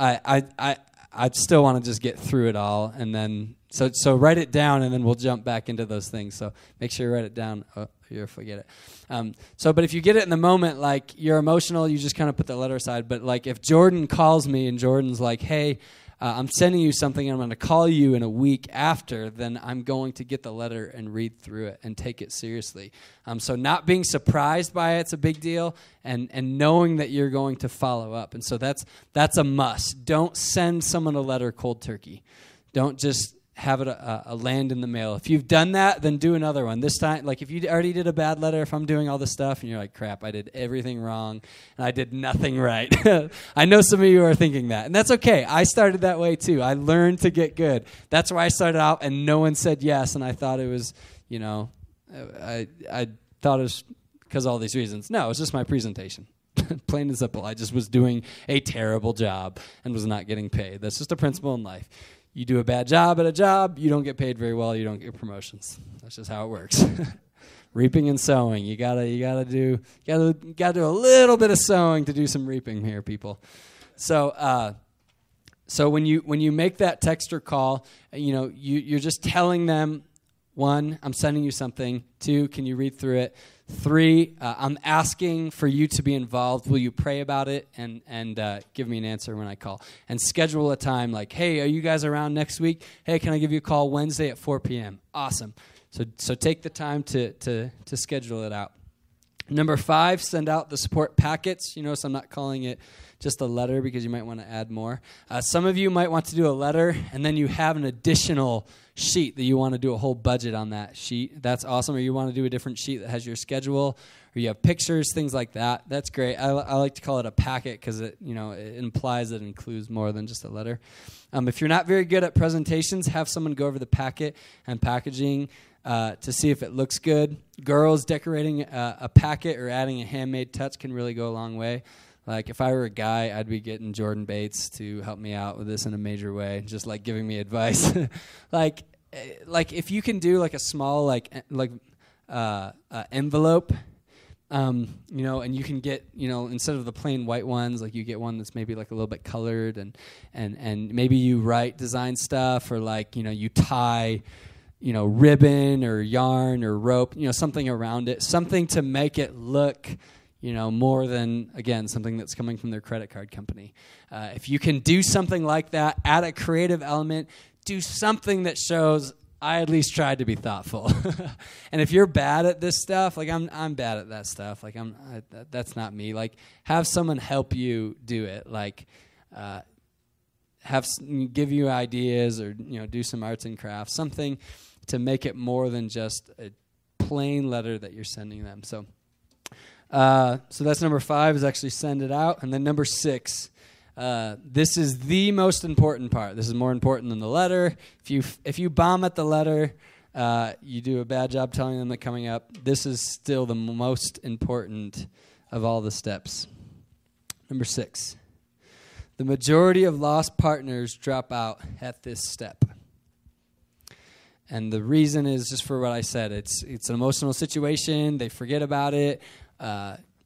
I still want to just get through it all, and then so write it down, and then we'll jump back into those things. So make sure you write it down. Oh, you'll forget it. But if you get it in the moment, you're emotional, you just kind of put the letter aside. But if Jordan calls me and Jordan's like, "Hey, I'm sending you something, and I'm going to call you in a week after," then I'm going to get the letter and read through it and take it seriously. So not being surprised by it's a big deal, and knowing that you're going to follow up. And so that's a must. Don't send someone a letter cold turkey. Don't just have it land in the mail. If you've done that, then do another one. This time, like if you already did a bad letter, if I'm doing all this stuff and you're like, crap, I did everything wrong and I did nothing right. I know some of you are thinking that, and that's okay. I started that way too. I learned to get good. That's where I started out, and no one said yes, and I thought it was, I thought it was because of all these reasons. No, it was just my presentation. Plain and simple. I just was doing a terrible job and was not getting paid. That's just a principle in life. You do a bad job at a job, you don't get paid very well, you don't get promotions. That's just how it works. Reaping and sowing. You gotta do a little bit of sowing to do some reaping here, people. So when you make that text or call, you're just telling them, 1, I'm sending you something. 2, can you read through it? 3, I'm asking for you to be involved. Will you pray about it and give me an answer when I call? And schedule a time like, hey, are you guys around next week? Hey, can I give you a call Wednesday at 4 p.m.? Awesome. So take the time to schedule it out. Number 5, send out the support packets. You notice I'm not calling it just a letter because you might want to add more. Some of you might want to do a letter, and then you have an additional sheet that you want to do a whole budget on that sheet. That's awesome. Or you want to do a different sheet that has your schedule, or you have pictures, things like that. That's great. I like to call it a packet because it implies that it includes more than just a letter. If you're not very good at presentations, have someone go over the packet and packaging to see if it looks good. Girls, decorating a packet or adding a handmade touch can really go a long way. Like, if I were a guy, I'd be getting Jordan Bates to help me out with this in a major way, just, like, giving me advice. like, if you can do, like, a small, envelope, and you can get, instead of the plain white ones, like, you get one that's maybe, like, a little bit colored, and maybe you write design stuff, or, like, you tie, ribbon or yarn or rope, something around it, something to make it look more than, again, something that's coming from their credit card company. If you can do something like that, add a creative element, do something that shows I at least tried to be thoughtful. And if you're bad at this stuff, like I'm bad at that stuff, like that's not me. Like, have someone help you do it. Like, give you ideas, or do some arts and crafts, something to make it more than just a plain letter that you're sending them. So that's number 5, is actually send it out. And then number 6, this is the most important part. This is more important than the letter. If you bomb at the letter, you do a bad job telling them that coming up. This is still the most important of all the steps. Number 6, the majority of lost partners drop out at this step. And the reason is just for what I said. It's an emotional situation. They forget about it.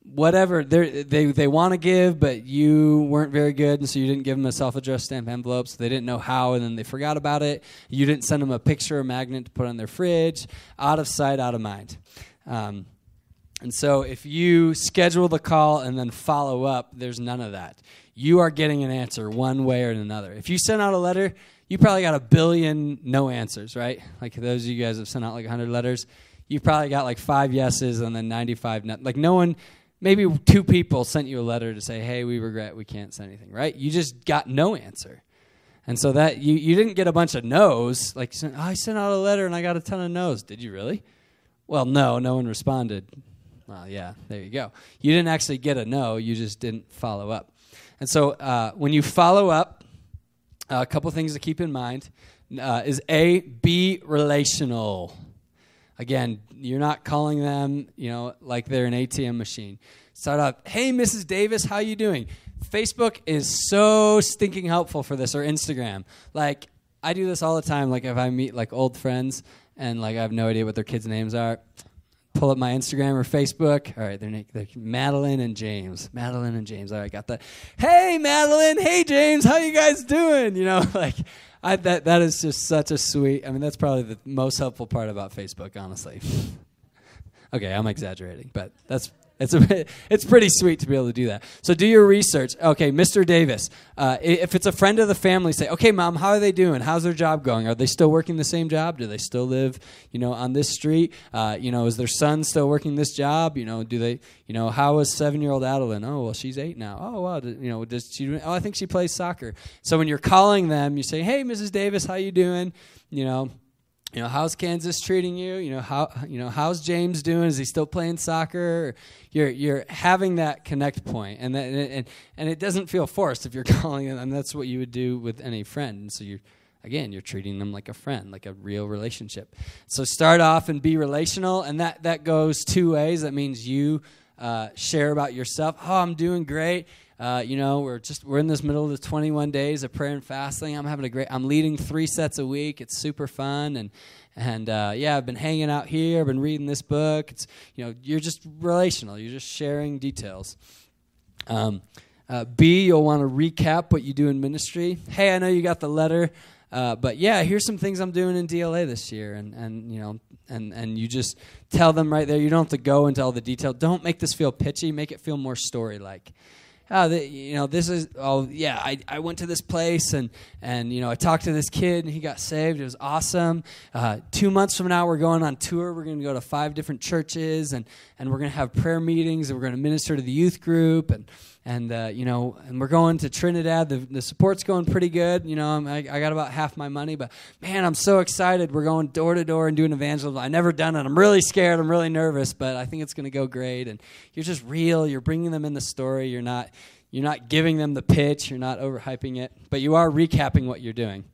Whatever they want to give, but you weren't very good, and so you didn't give them a self-addressed stamp envelope, so they didn't know how, and then they forgot about it. You didn't send them a picture or magnet to put on their fridge. Out of sight, out of mind. And so if you schedule the call and then follow up, there's none of that. You are getting an answer one way or another. If you send out a letter, you probably got 1 billion no answers, right? Like, those of you guys have sent out like 100 letters. You probably got like 5 yeses and then 95 no. Like, no one, maybe 2 people sent you a letter to say, hey, we regret we can't send anything, right? You just got no answer. And so that you didn't get a bunch of no's. Like, I sent out a letter and I got a ton of no's. Did you really? Well, no one responded. Well, yeah, there you go. You didn't actually get a no. You just didn't follow up. And so when you follow up, a couple things to keep in mind is A, be relational. Again, you're not calling them, like they're an ATM machine. Start out, hey, Mrs. Davis, how you doing? Facebook is so stinking helpful for this, or Instagram. Like, I do this all the time. Like, if I meet, like, old friends and, like, I have no idea what their kids' names are, pull up my Instagram or Facebook. All right, they're Madeline and James. Madeline and James. All right, got that. Hey, Madeline. Hey, James. How you guys doing? Like, that is just such a sweet. I mean, that's probably the most helpful part about Facebook, honestly. Okay, I'm exaggerating, but It's pretty sweet to be able to do that. So do your research. Okay, Mr. Davis. If it's a friend of the family, say, okay, Mom, how are they doing? How's their job going? Are they still working the same job? Do they still live, on this street? Is their son still working this job? Do they, how is 7-year-old Adeline? Oh, well, she's 8 now. Oh, wow. Does she? Oh, I think she plays soccer. So when you're calling them, you say, hey, Mrs. Davis, how you doing? How's Kansas treating you? How's James doing? Is he still playing soccer? You're having that connect point, and it doesn't feel forced if you're calling them, and that's what you would do with any friend. And so you're treating them like a friend, like a real relationship. So start off and be relational, and that goes 2 ways. That means you share about yourself. Oh, I'm doing great. We're in this middle of the 21 days of prayer and fasting. I'm leading 3 sets a week. It's super fun. And I've been hanging out here. I've been reading this book. It's, you're just relational. You're just sharing details. B, you'll want to recap what you do in ministry. Hey, I know you got the letter, but here's some things I'm doing in DLA this year. And you just tell them right there. You don't have to go into all the detail. Don't make this feel pitchy. Make it feel more story-like. This is, I went to this place and I talked to this kid and he got saved. It was awesome. 2 months from now, we're going on tour. We're going to go to 5 different churches and we're going to have prayer meetings and we're going to minister to the youth group and we're going to Trinidad. The support's going pretty good. I got about half my money, but man, I'm so excited. We're going door to door and doing evangelism. I've never done it. I'm really scared. I'm really nervous, but I think it's going to go great. And you're just real. You're bringing them in the story. You're not giving them the pitch. You're not overhyping it, but you are recapping what you're doing.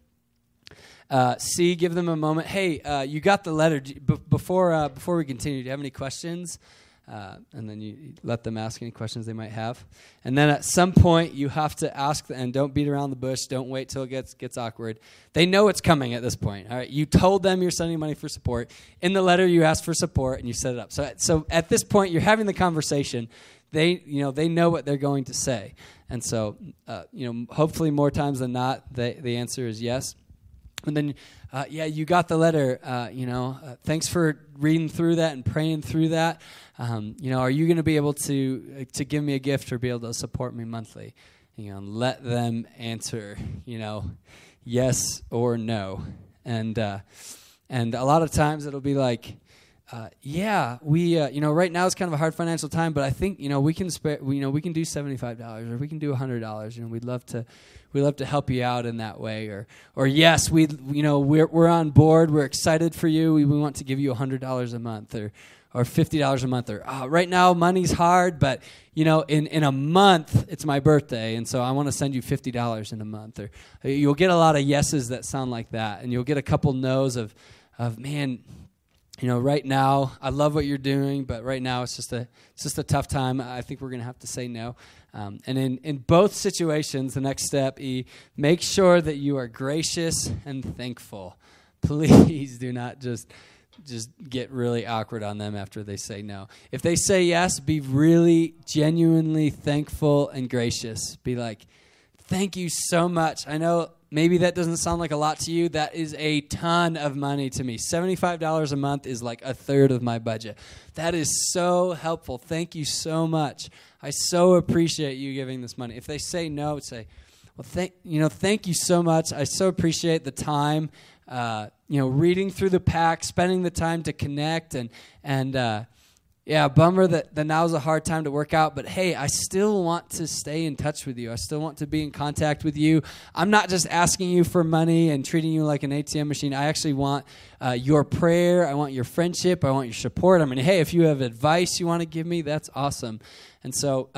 C, give them a moment. Hey, you got the letter. Before we continue, do you have any questions? And then you let them ask any questions they might have. And then at some point, you have to ask, and don't beat around the bush. Don't wait till it gets awkward. They know it's coming at this point. All right, you told them you're sending money for support. In the letter, you asked for support, and you set it up. So at this point, you're having the conversation. They know what they're going to say. And so, hopefully more times than not, the answer is yes. And then, you got the letter. Thanks for reading through that and praying through that. Are you going to be able to give me a gift or be able to support me monthly? Let them answer, yes or no. And a lot of times it'll be like, we, right now it's kind of a hard financial time, but I think, we can spare, we can do $75 or we can do $100. We'd love to help you out in that way. Or yes, we're on board. We're excited for you. We want to give you $100 a month or $50 a month. Or right now money's hard, but in a month it's my birthday, and so I want to send you $50 in a month. Or you'll get a lot of yeses that sound like that, and you'll get a couple no's of man. Right now, I love what you're doing, but right now it's just a tough time. I think we're going to have to say no. And in both situations, the next step, E, make sure that you are gracious and thankful. Please do not just get really awkward on them after they say no. If they say yes, be really genuinely thankful and gracious. Be like, thank you so much. I know maybe that doesn't sound like a lot to you. That is a ton of money to me. $75 a month is like a third of my budget. That is so helpful. Thank you so much. I so appreciate you giving this money. If they say no, say, well, thank you so much. I so appreciate the time, reading through the pack, spending the time to connect, and bummer that now's a hard time to work out, but hey, I still want to stay in touch with you. I still want to be in contact with you. I'm not just asking you for money and treating you like an ATM machine. I actually want your prayer. I want your friendship. I want your support. I mean, hey, if you have advice you want to give me, that's awesome. And so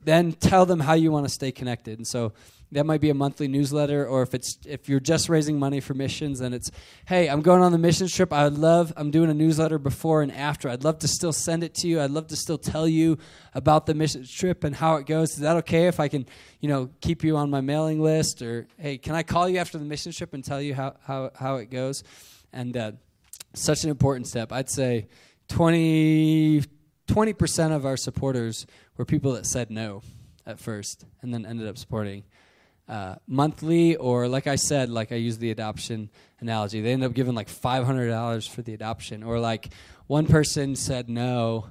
then tell them how you want to stay connected. And so that might be a monthly newsletter, or if you're just raising money for missions, then it's, hey, I'm going on the missions trip. I'm doing a newsletter before and after. I'd love to still send it to you. I'd love to still tell you about the missions trip and how it goes. Is that okay if I can, keep you on my mailing list? Or, hey, can I call you after the missions trip and tell you how it goes? And such an important step. I'd say 20% of our supporters were people that said no at first and then ended up supporting monthly, or like I said, like I used the adoption analogy, they end up giving like $500 for the adoption. Or like one person said no,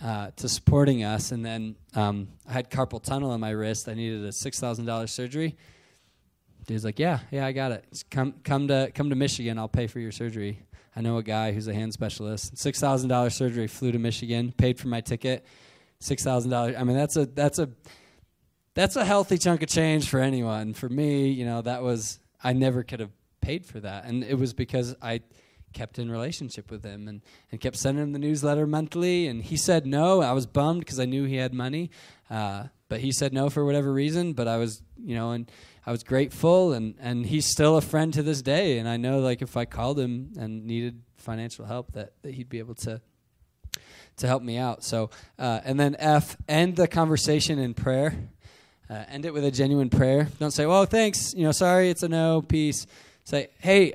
to supporting us. And then I had carpal tunnel in my wrist. I needed a $6,000 surgery. Dude's like, yeah, I got it. Just come to Michigan. I'll pay for your surgery. I know a guy who's a hand specialist. $6,000 surgery. Flew to Michigan. Paid for my ticket. $6,000. I mean, that's a healthy chunk of change for anyone. For me, I never could have paid for that, and it was because I kept in relationship with him and kept sending him the newsletter monthly. And he said no. I was bummed because I knew he had money, but he said no for whatever reason. But I was, and I was grateful, and he's still a friend to this day. And I know, like, if I called him and needed financial help, that he'd be able to help me out. So, and then F, end the conversation in prayer. End it with a genuine prayer. Don't say, well, thanks, sorry, it's a no, peace. Say, hey,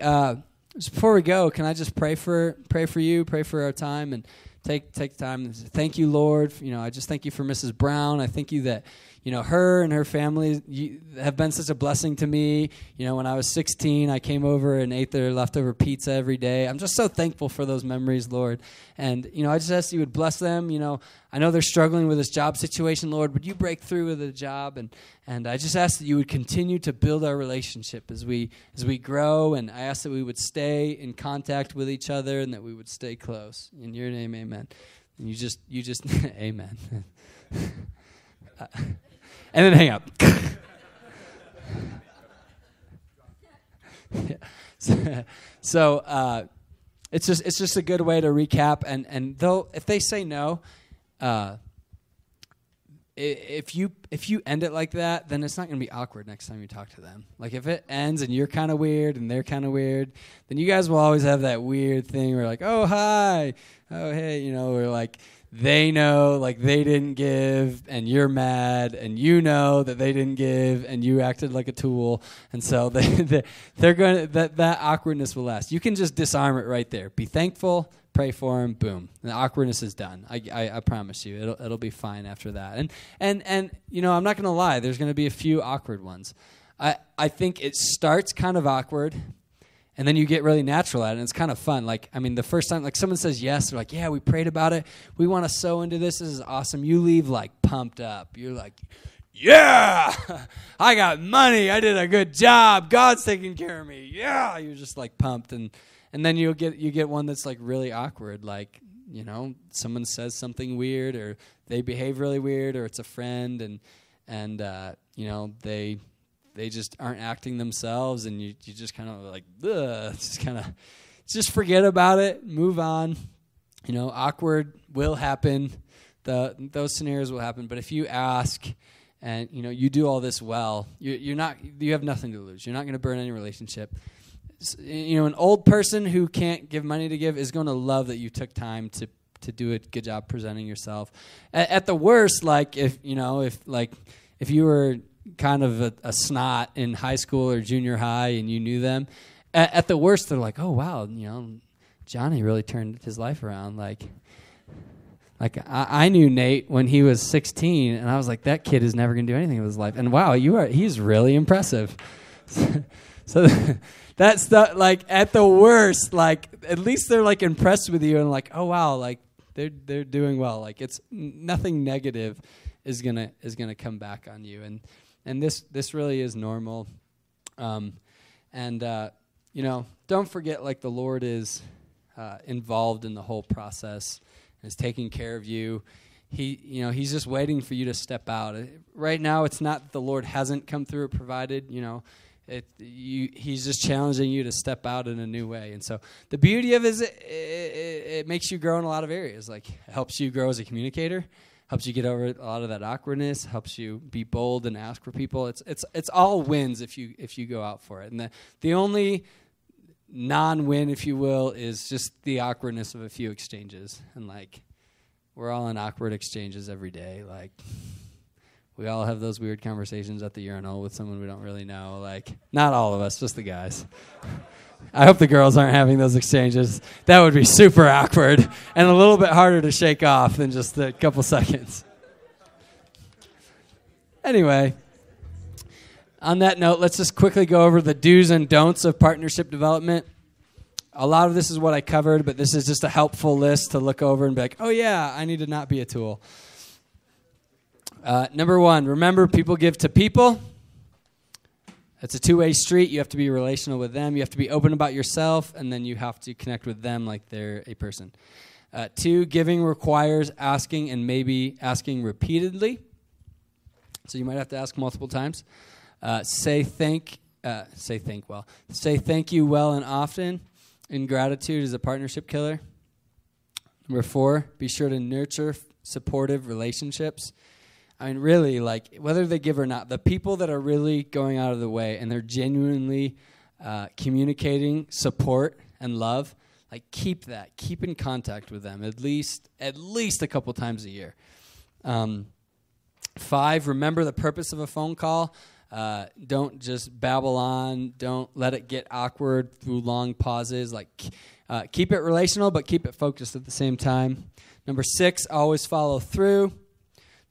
just before we go, can I just pray for you, pray for our time, and take time. Thank you, Lord. I just thank you for Mrs. Brown. I thank you that, her and her family have been such a blessing to me. When I was 16, I came over and ate their leftover pizza every day. I'm just so thankful for those memories, Lord. And, I just ask you would bless them. I know they're struggling with this job situation, Lord. Would you break through with the job? And I just ask that you would continue to build our relationship as we grow. And I ask that we would stay in contact with each other and that we would stay close. In your name, amen. And you just amen. And then hang up. So it's just a good way to recap. And though if they say no, if you end it like that, then it's not going to be awkward next time you talk to them. Like if it ends and you're kind of weird and they're kind of weird, then you guys will always have that weird thing where like, oh hi, oh hey, where like they know like they didn't give and you're mad and that they didn't give and you acted like a tool, and so they're going to that awkwardness will last. You can just disarm it right there. Be thankful, pray for him, boom. And the awkwardness is done. I promise you, it'll be fine after that. And I'm not going to lie. There's going to be a few awkward ones. I think it starts kind of awkward, and then you get really natural at it, and it's kind of fun. Like, I mean, the first time, like, someone says yes, they're like, yeah, we prayed about it. We want to sow into this. This is awesome. You leave, like, pumped up. You're like, yeah, I got money. I did a good job. God's taking care of me. Yeah, you're just, like, pumped. And then you get one that's, like, really awkward. Like, someone says something weird, or they behave really weird, or it's a friend, and they just aren't acting themselves, and you just kind of like, just forget about it, move on. Awkward will happen. Those scenarios will happen. But if you ask and, you do all this well, you have nothing to lose. You're not going to burn any relationship. An old person who can't give money to give is going to love that you took time to do a good job presenting yourself. At the worst, like if you were kind of a snot in high school or junior high and you knew them, at the worst they're like, oh wow, Johnny really turned his life around. Like I knew Nate when he was 16, and I was like, that kid is never going to do anything with his life. And wow, he's really impressive. So that's like at the worst, like at least they're like impressed with you and like, oh wow, like they're doing well. Like it's nothing negative is gonna come back on you, and this really is normal. Don't forget, like, the Lord is involved in the whole process and is taking care of you. He's just waiting for you to step out. Right now, it's not that the Lord hasn't come through or provided. He's just challenging you to step out in a new way. And so the beauty of it is it makes you grow in a lot of areas. Like, it helps you grow as a communicator, helps you get over a lot of that awkwardness, helps you be bold and ask for people. It's all wins if you go out for it. And the only non-win, if you will, is just the awkwardness of a few exchanges. And like, we're all in awkward exchanges every day. Like, we all have those weird conversations at the urinal with someone we don't really know. Like, not all of us, just the guys. I hope the girls aren't having those exchanges. That would be super awkward and a little bit harder to shake off than just a couple seconds. Anyway, on that note, let's just quickly go over the do's and don'ts of partnership development. A lot of this is what I covered, but this is just a helpful list to look over and be like, oh, yeah, I need to not be a tool. Number 1, remember, people give to people. It's a two-way street. You have to be relational with them. You have to be open about yourself, and then you have to connect with them like they're a person. 2, giving requires asking and maybe asking repeatedly. So you might have to ask multiple times. Say thank you well and often. Ingratitude is a partnership killer. Number 4, be sure to nurture supportive relationships. I mean, really, like, whether they give or not, the people that are really going out of the way and they're genuinely communicating support and love, like, keep in contact with them at least a couple times a year. 5, remember the purpose of a phone call. Don't just babble on. Don't let it get awkward through long pauses. Like, keep it relational, but keep it focused at the same time. Number 6, always follow through.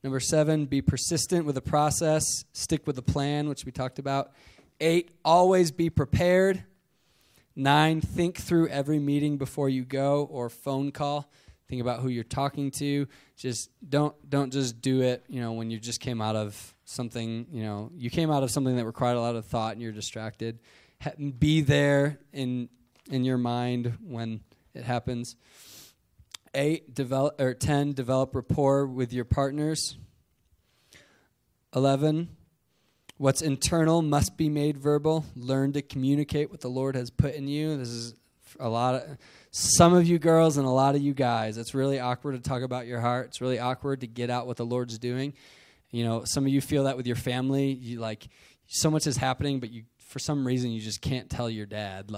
Number 7, be persistent with the process. Stick with the plan, which we talked about. 8, always be prepared. 9, think through every meeting before you go or phone call. Think about who you're talking to. Just don't just do it, when you just came out of something, you came out of something that required a lot of thought and you're distracted. Be there in your mind when it happens. 10, develop rapport with your partners. 11, what's internal must be made verbal. Learn to communicate what the Lord has put in you. This is some of you girls and a lot of you guys. It's really awkward to talk about your heart. It's really awkward to get out what the Lord's doing. Some of you feel that with your family. So much is happening, but for some reason you just can't tell your dad,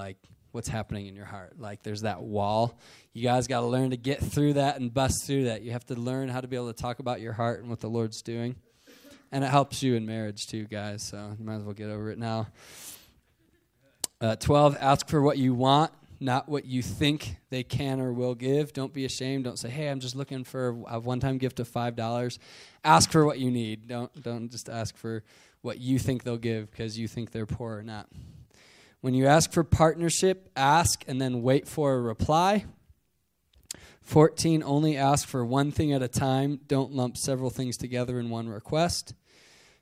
what's happening in your heart. There's that wall. You guys got to learn to get through that and bust through that. You have to learn how to be able to talk about your heart and what the Lord's doing. And it helps you in marriage too, guys, so you might as well get over it now. 12, ask for what you want, not what you think they can or will give. Don't be ashamed. Don't say, hey, I'm just looking for a one-time gift of $5. Ask for what you need. Don't just ask for what you think they'll give because you think they're poor or not. When you ask for partnership, ask and then wait for a reply. 14, only ask for one thing at a time. Don't lump several things together in one request.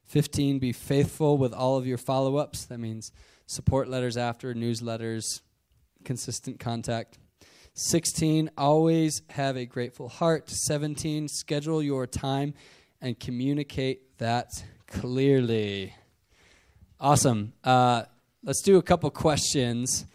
15, be faithful with all of your follow-ups. That means support letters after, newsletters, consistent contact. 16, always have a grateful heart. 17, schedule your time and communicate that clearly. Awesome. Let's do a couple questions.